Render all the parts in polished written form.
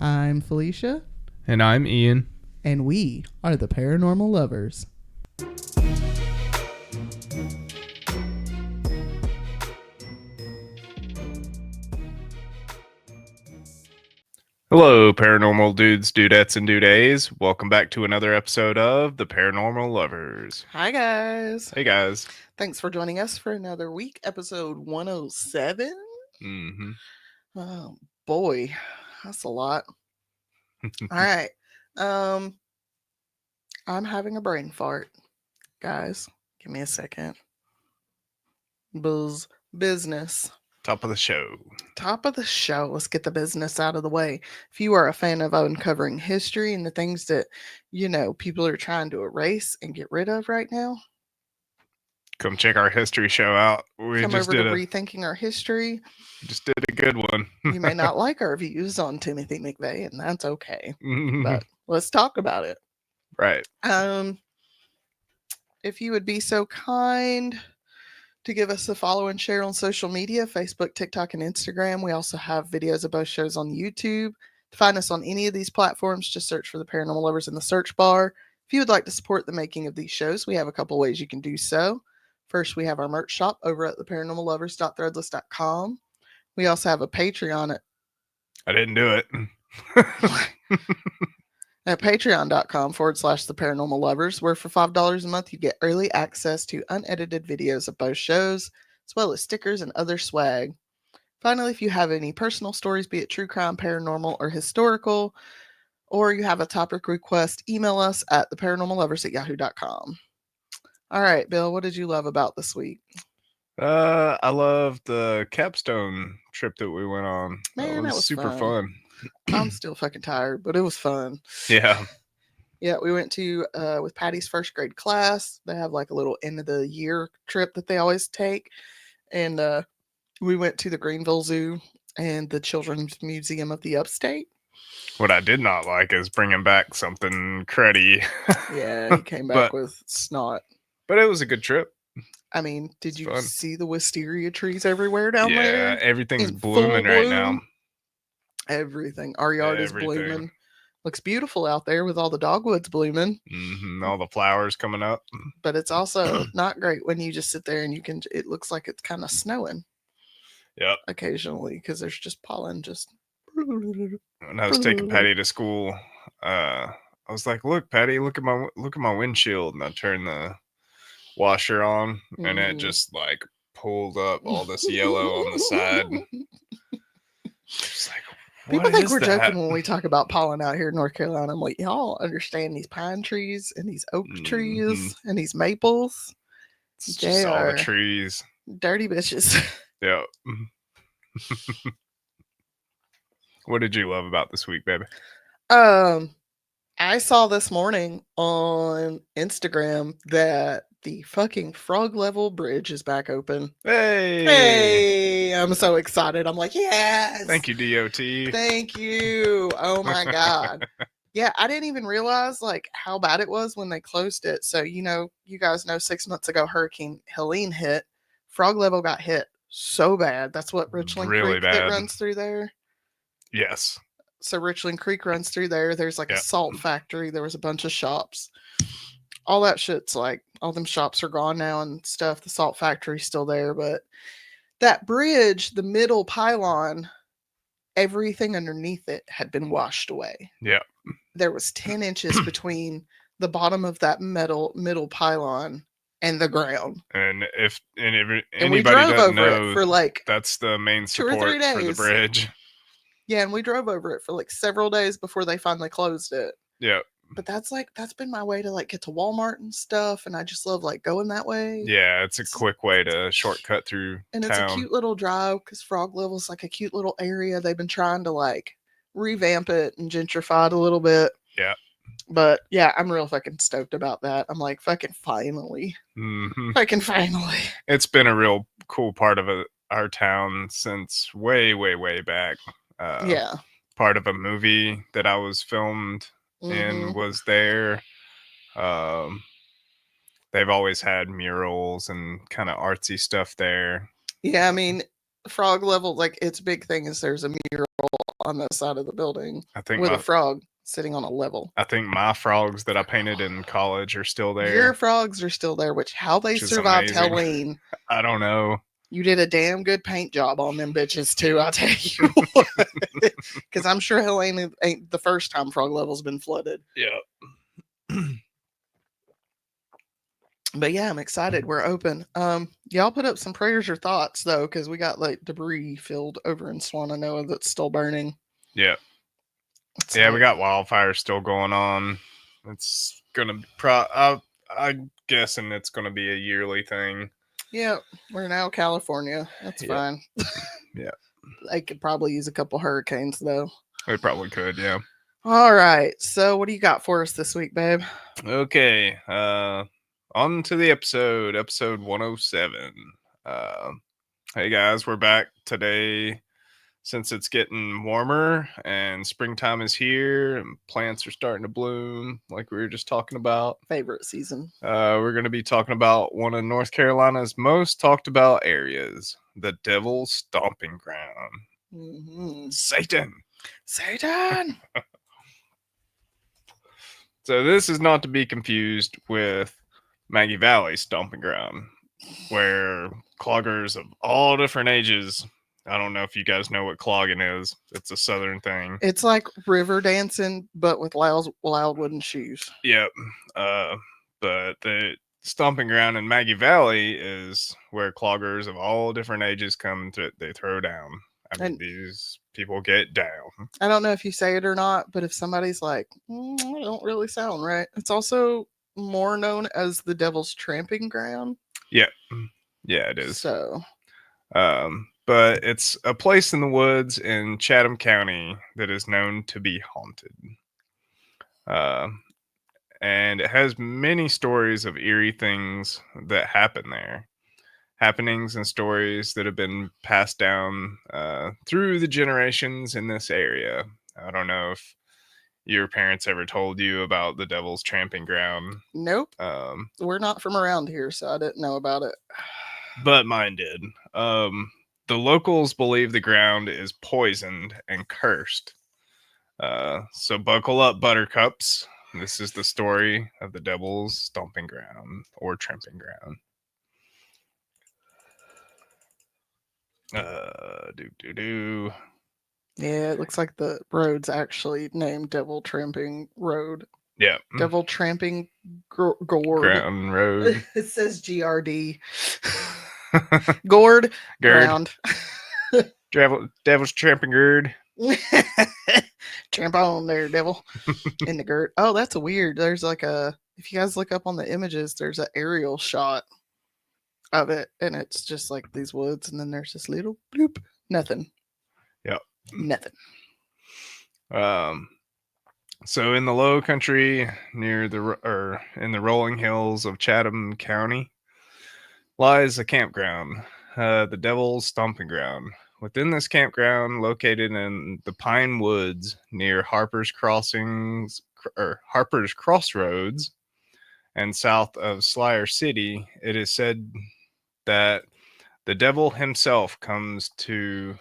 I'm Felicia, And I'm Ian. and we are the Paranormal Lovers. Hello, paranormal dudes, dudettes, and dudays. Welcome back to another episode of The Paranormal Lovers. Hi, guys. Hey, guys. Thanks for joining us for another week, episode 107. Mm-hmm. Oh, boy. That's a lot. All right. I'm having a brain fart. Guys, give me a second. Business. Top of the show. Top of the show. Let's get the business out of the way. If you are a fan of uncovering history and the things that, people are trying to erase and get rid of right now, Come check our history show out. We come just over did to Rethinking Our History. Just did a good one. You may not like our views on Timothy McVeigh, and that's okay. But let's talk about it. Right. If you would be so kind to give us a follow and share on social media, Facebook, TikTok, and Instagram. We also have videos of both shows on YouTube. To find us on any of these platforms, just search for the Paranormal Lovers in the search bar. If you would like to support the making of these shows, we have a couple ways you can do so. First, we have our merch shop over at theparanormallovers.threadless.com. We also have a Patreon I didn't do it. at patreon.com/theparanormallovers, where for $5 a month you get early access to unedited videos of both shows, as well as stickers and other swag. Finally, if you have any personal stories, be it true crime, paranormal, or historical, or you have a topic request, email us at theparanormallovers@yahoo.com. All right, Bill, what did you love about this week? I love the capstone trip that we went on. Man, that was super fun. I'm still fucking tired, but it was fun. Yeah. Yeah, we went to with Patty's first grade class. They have like a little end of the year trip that they always take, and we went to the Greenville Zoo and the Children's Museum of the Upstate. What I did not like is bringing back something cruddy. Yeah, he came back with snot. But it was a good trip. I mean, did you fun. see the wisteria trees everywhere down there? Yeah, everything's In blooming full right now. bloom? Everything. Our yard is blooming. Looks beautiful out there with all the dogwoods blooming. All the flowers coming up. But it's also not great when you just sit there and it looks like it's kind of snowing. Yep. Occasionally, because there's just pollen just. When I was taking Patty to school, I was like, "Look, Patty, look at my windshield," and I turned the washer on, and it just like pulled up all this yellow on the side. Just like, people think we're joking when we talk about pollen out here in North Carolina. I'm like, y'all understand these pine trees and these oak trees and these maples? It's just all the trees. Dirty bitches. Yeah. What did you love about this week, baby? I saw this morning on Instagram that the fucking frog level bridge is back open. Hey, I'm so excited. I'm like, yes. Thank you, DOT. Thank you. Oh my God. Yeah, I didn't even realize like how bad it was when they closed it. So, you guys know 6 months ago, Hurricane Helene hit. Frog level got hit so bad. That's what Richland Creek that runs through there. Yes. So Richland Creek runs through there. There's like a salt factory. There was a bunch of shops. All that shit's like, all them shops are gone now and stuff. The salt factory's still there. But that bridge, the middle pylon, everything underneath it had been washed away. Yeah. There was 10 inches between the bottom of that middle pylon and the ground. And if anybody we drove doesn't over know, it for like that's the main 2 or support 3 days for the bridge. Yeah, and we drove over it for like several days before they finally closed it. Yeah. But that's been my way to like get to Walmart and stuff, and I just love like going that way. Yeah, it's a quick way to shortcut through and town. It's a cute little drive because Frog Level's like a cute little area. They've been trying to like revamp it and gentrify it a little bit. Yeah. But yeah, I'm real fucking stoked about that. I'm like, fucking finally. Fucking finally. It's been a real cool part of our town since way, way, way back. Yeah. Part of a movie that I was filmed in was there. They've always had murals and kind of artsy stuff there. Yeah, I mean, Frog Level, like its big thing is there's a mural on the side of the building I think with a frog sitting on a level. I think my frogs that I painted in college are still there. Your frogs are still there, how they Which is survived amazing. Halloween. I don't know. You did a damn good paint job on them bitches too, I'll tell you what. Because I'm sure Halloween ain't the first time frog level's been flooded. Yeah. But yeah, I'm excited. We're open. Y'all put up some prayers or thoughts though, because we got like debris filled over in Swannanoa that's still burning. Yeah. It's Yeah, like, we got wildfires still going on. It's gonna be I'm guessing it's gonna be a yearly thing. yeah, we're now California. That's Yeah. fine. Yeah. They could probably use a couple hurricanes though. We probably could, yeah. All right. So what do you got for us this week, babe? Okay. On to the episode 107. Hey guys, we're back today. Since it's getting warmer and springtime is here and plants are starting to bloom, like we were just talking about. Favorite season. We're going to be talking about one of North Carolina's most talked about areas, the Devil's Stomping Ground. Mm-hmm. Satan. So this is not to be confused with Maggie Valley Stomping Ground, where cloggers of all different ages. I don't know if you guys know what clogging is. It's a southern thing. It's like river dancing, but with loud wooden shoes. Yep. But the Stomping Ground in Maggie Valley is where cloggers of all different ages come to. They throw down. I mean, these people get down. I don't know if you say it or not, but if somebody's like, I don't really sound right. It's also more known as the Devil's Tramping Ground. Yeah. Yeah, it is. So. But it's a place in the woods in Chatham County that is known to be haunted. And it has many stories of eerie things that happen there. Happenings and stories that have been passed down through the generations in this area. I don't know if your parents ever told you about the Devil's Tramping Ground. Nope. We're not from around here, so I didn't know about it. But mine did. The locals believe the ground is poisoned and cursed. So buckle up, buttercups. This is the story of the Devil's Stomping Ground or Tramping Ground. Yeah, it looks like the road's actually named Devil Tramping Road. Yeah. Devil Tramping Gourd. Ground Road. It says GRD. Gourd. Ground. Devil's Tramping Gourd. Tramp on there, devil. In the girt. Oh, that's a weird. There's like if you guys look up on the images, there's an aerial shot of it, and it's just like these woods, and then there's this little bloop. Nothing. Yep. Nothing. So in the low country near in the rolling hills of Chatham County lies a campground, the Devil's Stomping Ground. Within this campground, located in the Pine Woods near Harper's Crossroads and south of Slyer City, it is said that the devil himself comes to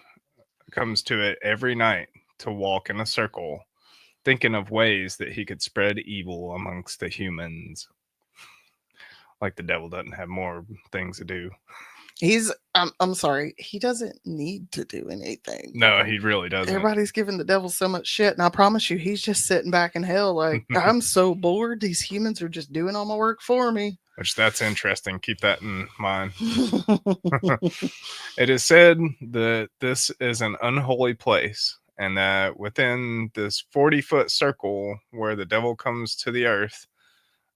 it every night to walk in a circle, thinking of ways that he could spread evil amongst the humans. Like the devil doesn't have more things to do. I'm sorry, he doesn't need to do anything. No, he really doesn't. Everybody's giving the devil so much shit, and I promise you, he's just sitting back in hell like, I'm so bored. These humans are just doing all my work for me. Which, that's interesting. Keep that in mind. It is said that this is an unholy place, and that within this 40-foot circle where the devil comes to the earth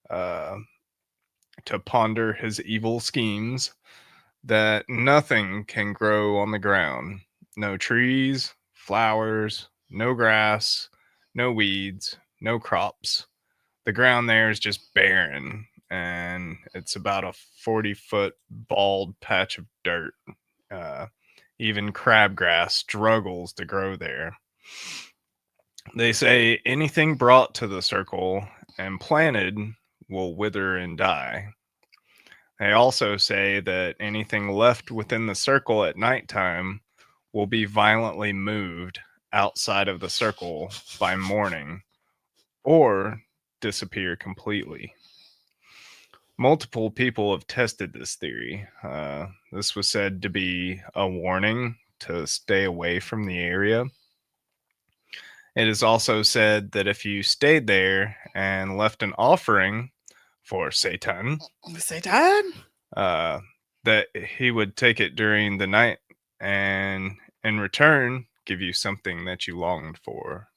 to ponder his evil schemes, that nothing can grow on the ground. No trees, flowers, no grass, no weeds, no crops. The ground there is just barren, and it's about a 40-foot bald patch of dirt. Even crabgrass struggles to grow there. They say anything brought to the circle and planted will wither and die. They also say that anything left within the circle at nighttime will be violently moved outside of the circle by morning or disappear completely. Multiple people have tested this theory. This was said to be a warning to stay away from the area. It is also said that if you stayed there and left an offering for Satan, Satan? That he would take it during the night and in return give you something that you longed for.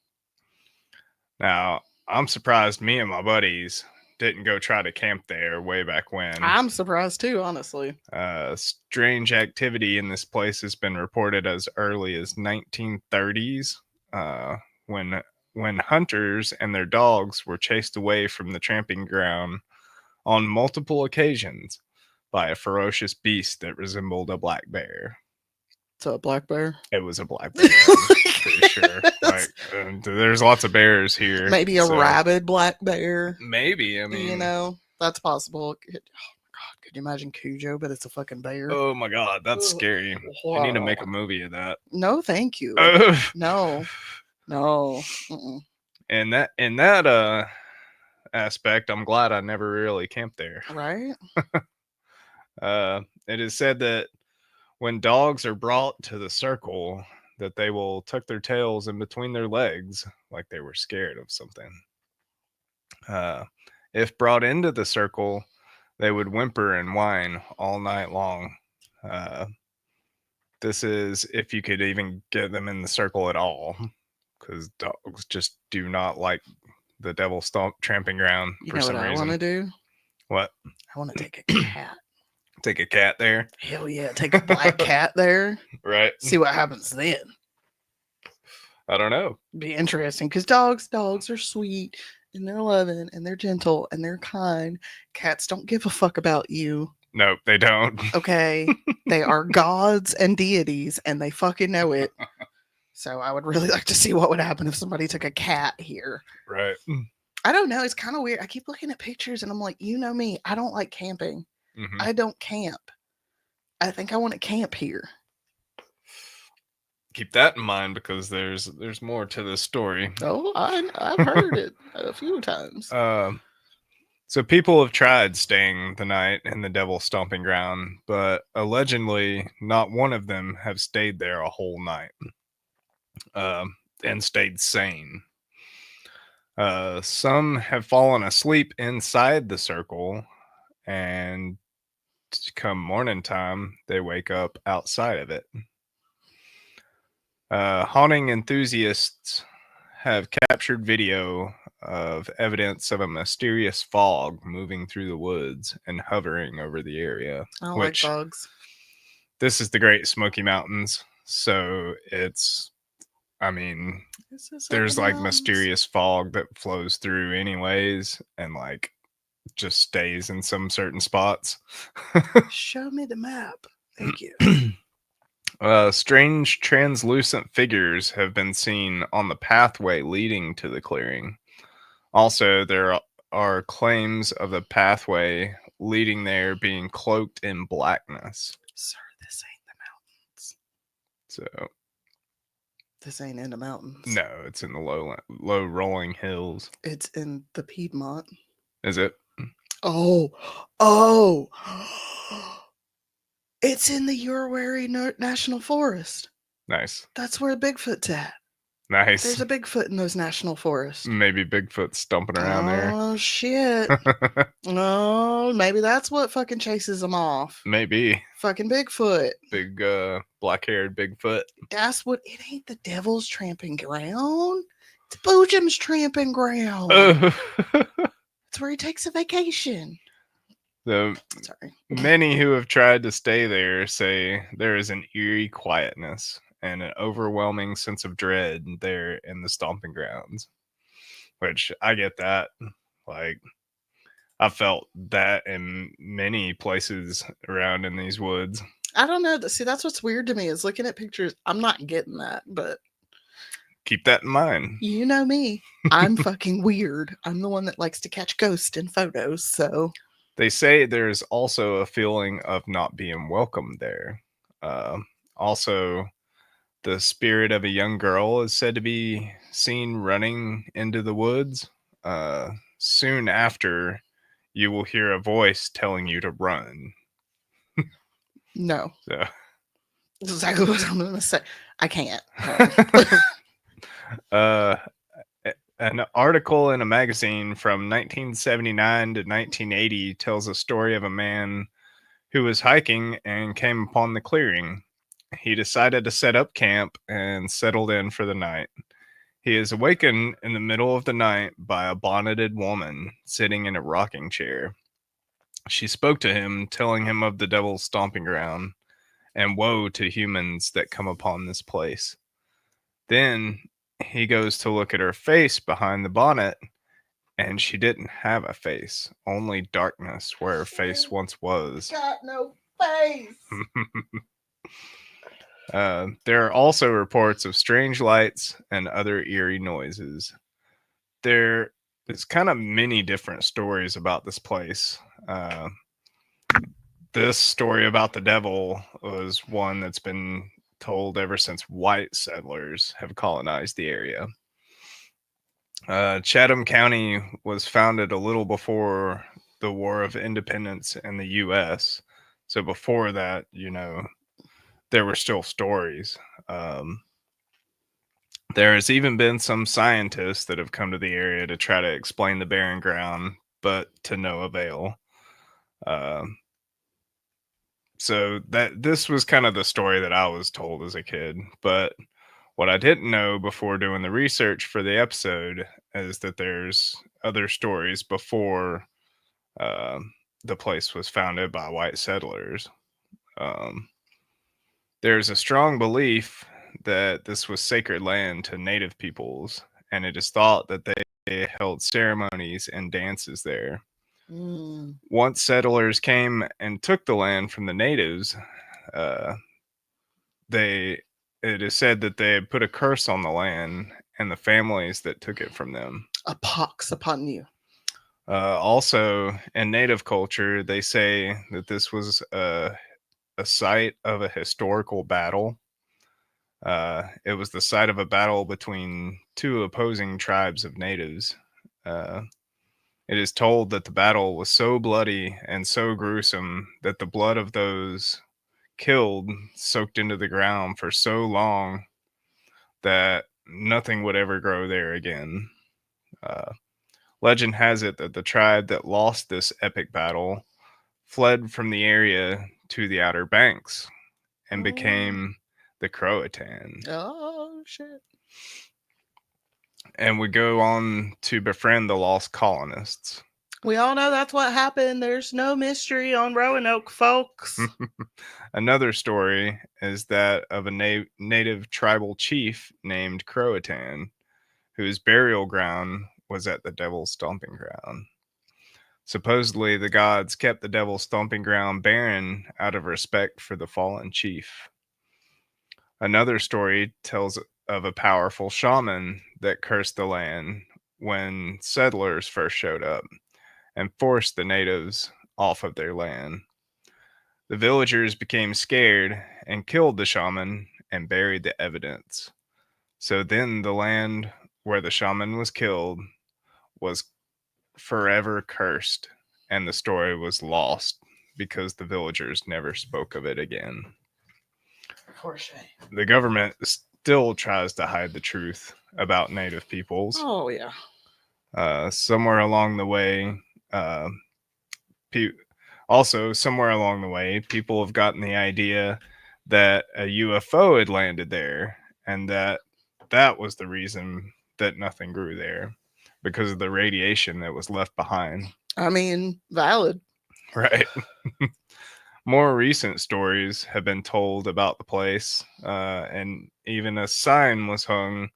Now, I'm surprised me and my buddies didn't go try to camp there way back when. I'm surprised too, honestly. Strange activity in this place has been reported as early as 1930s, when hunters and their dogs were chased away from the tramping ground on multiple occasions by a ferocious beast that resembled a black bear. So a black bear? It was a black bear, I'm pretty sure. Like, there's lots of bears here. Maybe a rabid black bear. Maybe, I mean, You know, that's possible. Oh my god, could you imagine Cujo, but it's a fucking bear? oh my god, that's scary. I need to make a movie of that. No, thank you. No. Mm-mm. And in that aspect, I'm glad I never really camped there. Right? It is said that when dogs are brought to the circle, that they will tuck their tails in between their legs like they were scared of something. If brought into the circle, they would whimper and whine all night long. This is if you could even get them in the circle at all, because dogs just do not like the devil tramping ground for some reason. I want to do? What? I want to take a cat. Take a cat there? Hell yeah, take a black cat there. Right. See what happens then. I don't know. Be interesting because dogs are sweet and they're loving and they're gentle and they're kind. Cats don't give a fuck about you. Nope, they don't. Okay. They are gods and deities and they fucking know it. So I would really like to see what would happen if somebody took a cat here. Right. I don't know. It's kind of weird. I keep looking at pictures and I'm like, you know me, I don't like camping. Mm-hmm. I don't camp. I think I want to camp here. Keep that in mind because there's more to this story. Oh, I've heard it a few times. So people have tried staying the night in the devil's stomping ground, but allegedly not one of them have stayed there a whole night and stayed sane. Some have fallen asleep inside the circle, and come morning time, they wake up outside of it. Haunting enthusiasts have captured video of evidence of a mysterious fog moving through the woods and hovering over the area. I don't like fogs. This is the Great Smoky Mountains, so it's, I mean, there's like mysterious fog that flows through anyways, and like just stays in some certain spots. Show me the map. Thank you. Strange translucent figures have been seen on the pathway leading to the clearing. Also, there are claims of the pathway leading there being cloaked in blackness. Sir, this ain't the mountains. So this ain't in the mountains. No, it's in the low rolling hills. It's in the Piedmont. Is it? Oh. It's in the Uruguay National Forest. Nice. That's where Bigfoot's at. Nice. There's a Bigfoot in those national forests. Maybe Bigfoot's stomping around there. Oh, shit. Oh, maybe that's what fucking chases them off. Maybe. Fucking Bigfoot. Big, black-haired Bigfoot. That's what, it ain't the devil's tramping ground. It's Boojum's tramping ground. It's where he takes a vacation. So, sorry. Many who have tried to stay there say there is an eerie quietness and an overwhelming sense of dread there in the stomping grounds, which I get that. Like, I felt that in many places around in these woods. I don't know. See, that's what's weird to me is looking at pictures. I'm not getting that, but keep that in mind. You know me. I'm fucking weird. I'm the one that likes to catch ghosts in photos, so. They say there's also a feeling of not being welcome there. Also, The spirit of a young girl is said to be seen running into the woods. Soon after, you will hear a voice telling you to run. No. So, That's exactly what I'm going to say. I can't. uh, an article in a magazine from 1979 to 1980 tells a story of a man who was hiking and came upon the clearing. He decided to set up camp and settled in for the night. He is awakened in the middle of the night by a bonneted woman sitting in a rocking chair. She spoke to him, telling him of the devil's stomping ground, and woe to humans that come upon this place. Then he goes to look at her face behind the bonnet, and she didn't have a face, only darkness where her face once was. Got no face. There are also reports of strange lights and other eerie noises. There is kind of many different stories about this place. This story about the devil was one that's been told ever since white settlers have colonized the area. Chatham County was founded a little before the War of Independence in the U.S. So before that, there were still stories. There has even been some scientists that have come to the area to try to explain the barren ground, but to no avail. So this was kind of the story that I was told as a kid. But what I didn't know before doing the research for the episode is that there's other stories before uh, the place was founded by white settlers. There's a strong belief that this was sacred land to native peoples, and it is thought that they held ceremonies and dances there. Once settlers came and took the land from the natives, it is said that they had put a curse on the land and the families that took it from them. A pox upon you. Also, in native culture, they say that this was a site of a historical battle. It was the site of a battle between two opposing tribes of natives. It is told that the battle was so bloody and so gruesome that the blood of those killed soaked into the ground for so long that nothing would ever grow there again. Legend has it that the tribe that lost this epic battle fled from the area to the Outer Banks and became the Croatan. Oh, shit. And would go on to befriend the lost colonists. We all know that's what happened. There's no mystery on Roanoke, folks. Another story is that of a native tribal chief named Croatan, whose burial ground was at the Devil's Stomping Ground. Supposedly, the gods kept the Devil's Stomping Ground barren out of respect for the fallen chief. Another story tells of a powerful shaman that cursed the land when settlers first showed up and forced the natives off of their land. The villagers became scared and killed the shaman and buried the evidence. So then the land where the shaman was killed was forever cursed, and the story was lost because the villagers never spoke of it again. For shame. The government still tries to hide the truth about native peoples. Oh, yeah. Somewhere along the way, people have gotten the idea that a UFO had landed there, and that was the reason that nothing grew there, because of the radiation that was left behind. I mean, valid. Right. More recent stories have been told about the place, and even a sign was hung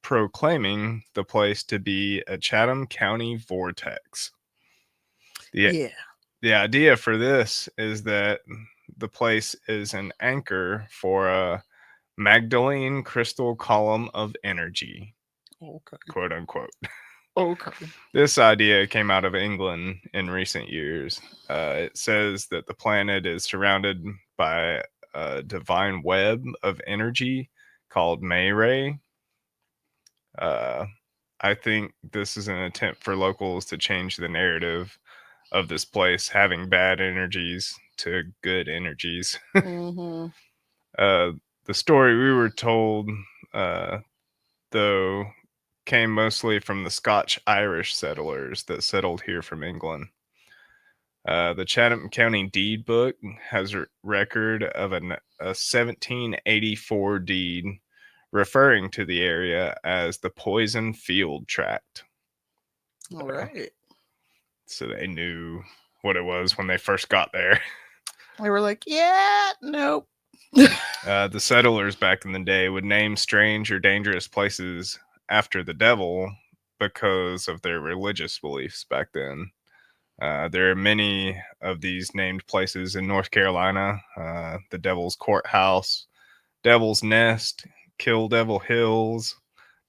proclaiming the place to be a Chatham County vortex. The idea for this is that the place is an anchor for a Magdalene crystal column of energy, quote unquote. Okay. This idea came out of England in recent years. It says that the planet is surrounded by a divine web of energy called May Ray. I think this is an attempt for locals to change the narrative of this place having bad energies to good energies. Mm-hmm. The story we were told, though, came mostly from the Scotch-Irish settlers that settled here from England. The Chatham County deed book has a record of a 1784 deed referring to the area as the Poison Field Tract. All right. So they knew what it was when they first got there. They were like, yeah, nope. The settlers back in the day would name strange or dangerous places after the devil because of their religious beliefs back then. There are many of these named places in North Carolina. The Devil's Courthouse, Devil's Nest, Kill Devil Hills,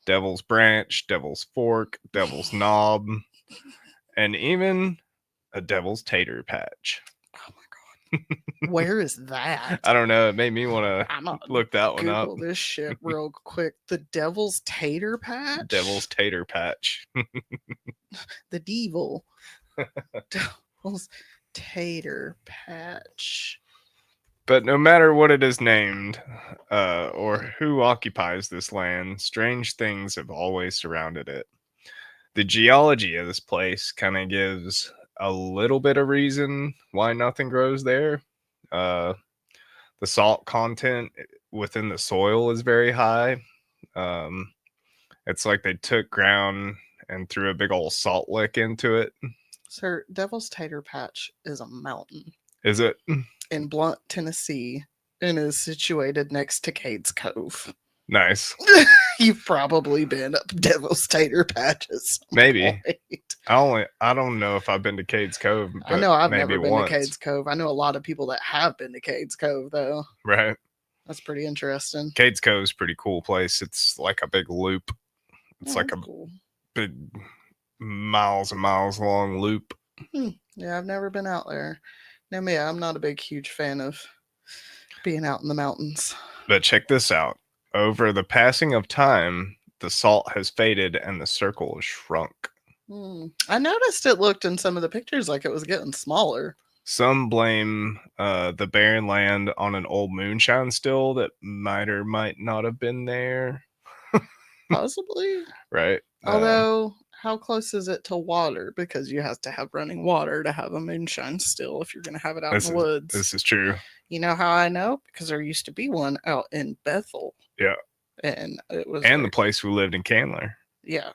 Devil's Branch, Devil's Fork, Devil's Knob, and even a Devil's Tater Patch. Oh my god. Where is that? I don't know. It made me want I'm to not look that one up. Google this shit real quick. The Devil's Tater Patch? Devil's Tater Patch. The Devil. Devil's Tater Patch. But no matter what it is named, or who occupies this land, strange things have always surrounded it. The geology of this place kind of gives a little bit of reason why nothing grows there. The salt content within the soil is very high. It's like they took ground and threw a big old salt lick into it. Sir, Devil's Tater Patch is a mountain Is it? in Blount, Tennessee, and is situated next to Cades Cove. Nice. You've probably been up Devil's Tater Patches. Maybe. I don't know if I've been to Cades Cove. But I know I've maybe never been once. to Cades Cove. I know a lot of people that have been to Cades Cove, though. Right. That's pretty interesting. Cades Cove's a pretty cool place. It's like a big loop. It's like a cool. big miles and miles long loop. Yeah, I've never been out there. No, me, I'm not a big, huge fan of being out in the mountains. But check this out. Over the passing of time, the salt has faded and the circle has shrunk. I noticed it looked in some of the pictures like it was getting smaller. Some blame the barren land on an old moonshine still that might or might not have been there. Possibly. Right. Although, how close is it to water? Because you have to have running water to have a moonshine still if you're going to have it out in the woods. This is true. You know how I know? Because there used to be one out in Bethel. Yeah. And it was. And the place we lived in Candler. Yeah.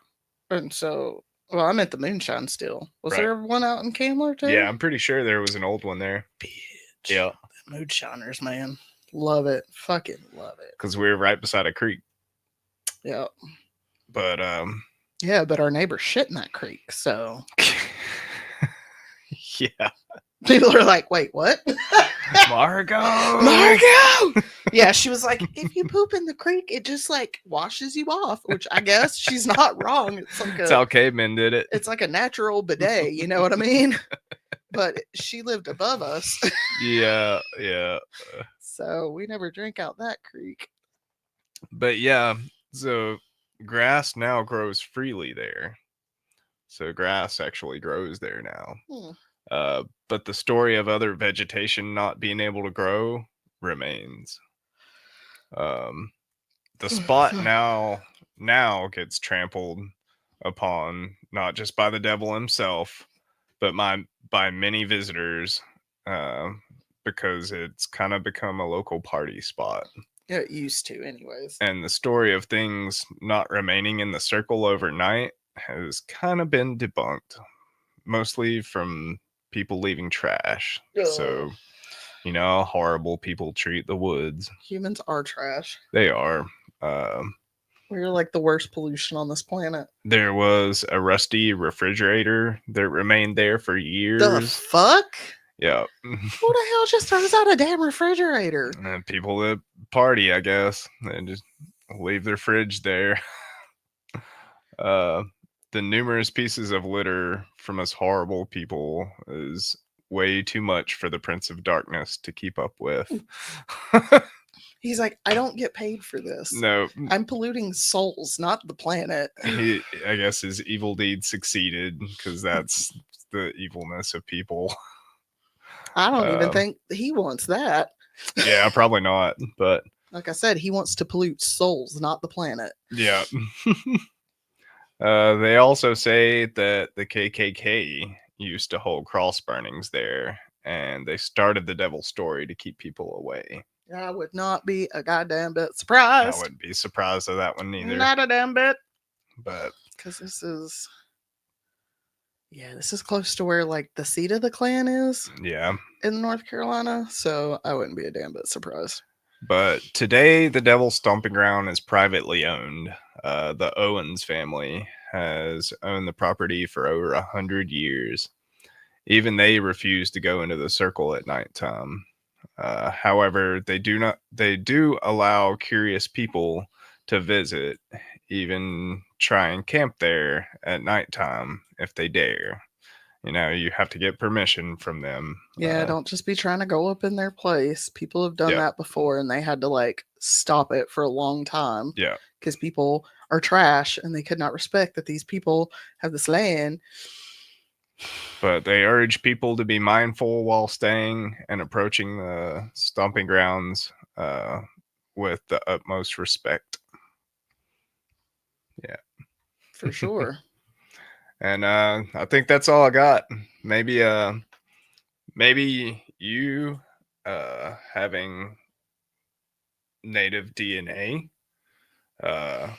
And so, well, I'm at the moonshine still. Was Right. there one out in Candler too? Yeah, I'm pretty sure there was an old one there. Bitch. Yeah. The moonshiners, man. Love it. Fucking love it. Because we were right beside a creek. Yeah. But, yeah, but our neighbor shit in that creek, so. Yeah. People are like, wait, what? Margot! Yeah, she was like, if you poop in the creek, it just like washes you off, which I guess she's not wrong. It's like That's how cavemen did it. It's like a natural bidet, you know what I mean? But she lived above us. Yeah. So we never drank out that creek. But yeah, so grass now grows freely there. So grass actually grows there now. But the story of other vegetation not being able to grow remains. The spot now gets trampled upon not just by the devil himself, but by many visitors, because it's kind of become a local party spot. Yeah, it used to, anyways. And the story of things not remaining in the circle overnight has kind of been debunked, mostly from people leaving trash. Ugh. So, you know how horrible people treat the woods. Humans are trash. They are. We're like the worst pollution on this planet. There was a rusty refrigerator that remained there for years. The fuck? Yeah. Who the hell just throws out a damn refrigerator? And people that party, I guess, they just leave their fridge there. The numerous pieces of litter from us horrible people is way too much for the Prince of Darkness to keep up with. He's like, I don't get paid for this. No, I'm polluting souls, not the planet. I guess his evil deed succeeded because that's the evilness of people. I don't even think he wants that. Yeah, probably not. But like I said, he wants to pollute souls, not the planet. yeah. They also say that the KKK used to hold cross burnings there, and they started the Devil's Story to keep people away. I would not be a goddamn bit I surprised. wouldn't be surprised of that one either. Not a damn bit. But because this is close to where like the seat of the Klan is yeah. in North Carolina, so I wouldn't be a damn bit surprised. But today, the Devil's Stomping Ground is privately owned. The Owens family has owned the property for over 100 years. Even they refuse to go into the circle at nighttime. However, they do allow curious people to visit, even try and camp there at nighttime if they dare. You know, you have to get permission from them. Yeah, don't just be trying to go up in their place. People have done that before, and they had to like stop it for a long time. Yeah, because people are trash, and they could not respect that these people have this land. But they urge people to be mindful while staying and approaching the stomping grounds with the utmost respect. Yeah, for sure. And I think that's all I got. Maybe you having native DNA, or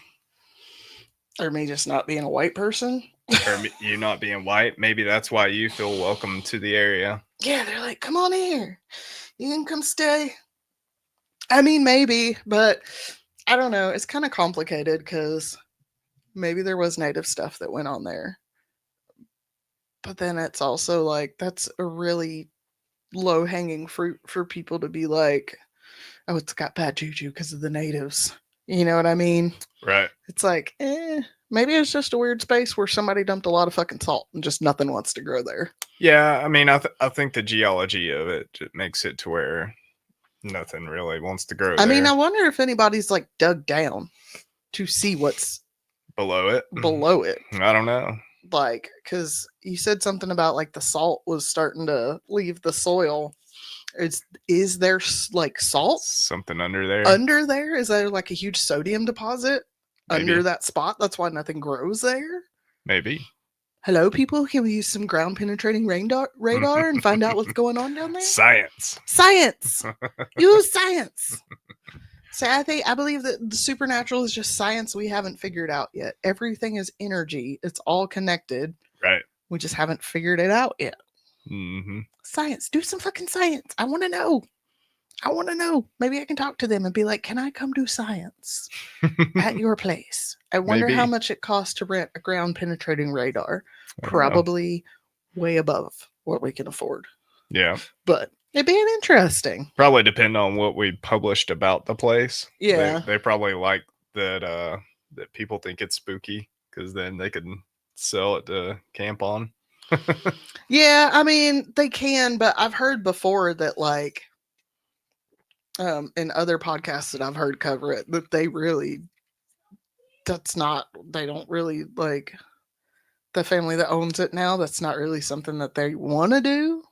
me just not being a white person. or you not being white, maybe that's why you feel welcome to the area. Yeah, they're like, come on here. You can come stay. I mean, maybe, but I don't know. It's kind of complicated because maybe there was native stuff that went on there. But then it's also like, that's a really low-hanging fruit for people to be like, oh, it's got bad juju because of the natives. You know what I mean? Right. It's like, maybe it's just a weird space where somebody dumped a lot of fucking salt and just nothing wants to grow there. Yeah, I mean, I think the geology of it makes it to where nothing really wants to grow there. I mean, I wonder if anybody's like dug down to see what's below it. I don't know. Like, because you said something about like the salt was starting to leave the soil. Is there like salt something under there? Under there, is there like a huge sodium deposit under that spot? That's why nothing grows there. Maybe. Hello, people. Can we use some ground penetrating radar and find out what's going on down there? Science. Use science. So I believe that the supernatural is just science we haven't figured out yet. Everything is energy. It's all connected. Right. We just haven't figured it out yet. Mm-hmm. Science. Do some fucking science. I want to know. Maybe I can talk to them and be like, can I come do science at your place? I wonder how much it costs to rent a ground penetrating radar. Probably way above what we can afford. Yeah. But it'd be interesting. Probably depend on what we published about the place. Yeah. They probably like that that people think it's spooky because then they can sell it to camp on. Yeah, I mean, they can, but I've heard before that like in other podcasts that I've heard cover it, that they don't really like the family that owns it now. That's not really something that they want to do.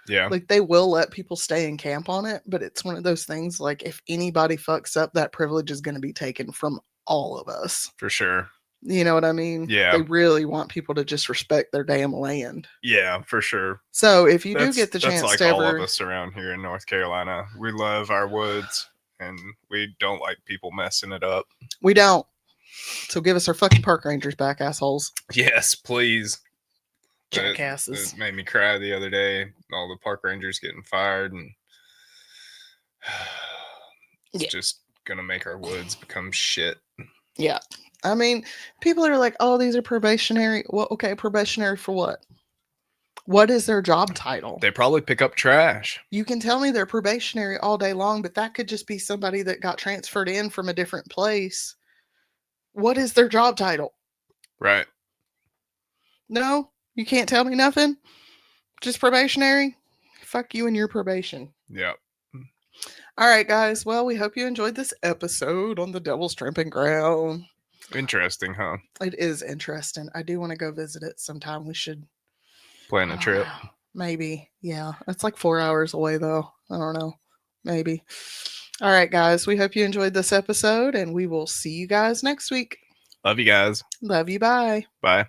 Yeah. Like they will let people stay and camp on it, but it's one of those things like if anybody fucks up, that privilege is going to be taken from all of us. For sure. You know what I mean? Yeah. They really want people to just respect their damn land. Yeah, for sure. So if you do get the chance like to all of us around here in North Carolina, we love our woods and we don't like people messing it up. We don't. So give us our fucking park rangers back, assholes. Yes, please. Jackasses. It made me cry the other day. All the park rangers getting fired, and it's just gonna make our woods become shit. Yeah. I mean, people are like, oh, these are probationary. Well, okay, probationary for what? What is their job title? They probably pick up trash. You can tell me they're probationary all day long, but that could just be somebody that got transferred in from a different place. What is their job title? Right. No, you can't tell me nothing? Just probationary? fuck you and your probation. Yep. All right, guys. Well, we hope you enjoyed this episode on the Devil's Tramping Ground. Interesting, huh? It is interesting. I do want to go visit it sometime. We should Plan a trip. Maybe. Yeah. It's like 4 hours away, though. I don't know. Maybe. All right, guys. We hope you enjoyed this episode, and we will see you guys next week. Love you guys. Love you. Bye. Bye.